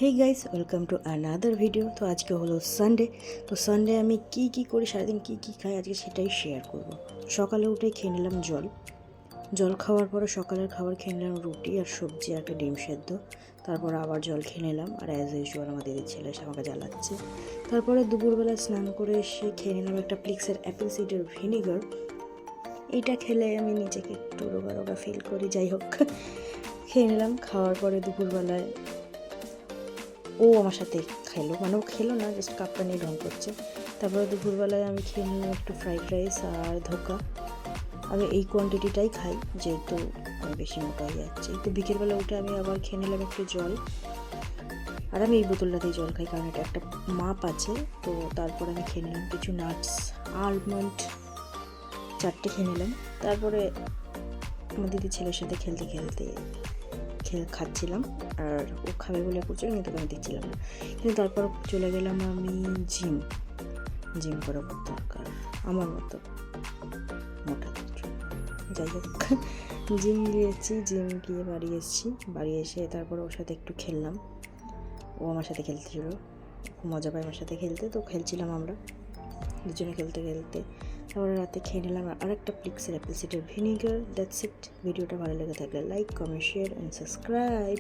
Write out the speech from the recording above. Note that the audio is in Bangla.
Hey guys, welcome to another video. তো আজকে হলো সানডে। তো সানডে আমি কি করি, সারাদিন কি খাই আজকে সেটাই শেয়ার করব। সকালে উঠে খেয়ে নিলাম জল খাওয়ার পরে সকালের খাবার খেয়ে নিলাম রুটি আর সবজি আর একটা ডিম সেদ্ধ। তারপর আবার জল খেয়ে নিলাম, আর অ্যাজ ইউজুয়াল আমার দিদির ছেলে এসে আমাকে জ্বালাচ্ছে। তারপরে দুপুরবেলা স্নান করে এসে খেয়ে নিলাম একটা প্লিক্সের অ্যাপেল সিডার ভিনিগার। এইটা খেলে আমি নিজেকে একটু রোগা রোগা ফিল করি, যাই হোক খেয়ে নিলাম। খাওয়ার পরে দুপুরবেলায় ও আমার সাথে খেলো, মানে ও খেলো না, জাস্ট কাপটা নিয়ে ঢং করছে। তারপরে দুপুরবেলায় আমি খেয়ে নিলাম একটু ফ্রাইড রাইস আর ধোকা। আমি এই কোয়ান্টিটিটাই খাই যেহেতু আমি বেশি মোটা হয়ে যাচ্ছি। তো বিকেলবেলা উঠে আমি আবার খেয়ে নিলাম একটু জল, আর আমি এই বোতলটাতেই জল খাই কারণ এটা একটা মাপ আছে। তো তারপর আমি খেয়ে নিলাম কিছু নাটস, আলমন্ড 4টে খেয়ে নিলাম। তারপরে আমার দিদি ছেলের সাথে খেলতে খেলতে খাচ্ছিলাম, আর ও খাবে বলে করছিল কিন্তু আমি দিচ্ছিলাম না। কিন্তু তারপর চলে গেলাম আমি জিম করার দরকার আমার মতো মোটা। যাই হোক জিম গিয়ে বাড়ি এসে তারপর ওর সাথে একটু খেললাম। ও আমার সাথে খেলতেছিল, খুব মজা পায় আমার সাথে খেলতে। তো খেলছিলাম আমরা দুজনে খেলতে তারপরে রাতে খেয়ে নিলাম আর একটা প্লিক্সের apple cider vinegar. That's it. ভিডিওটা ভালো লেগে থাকলে like, comment, share and subscribe.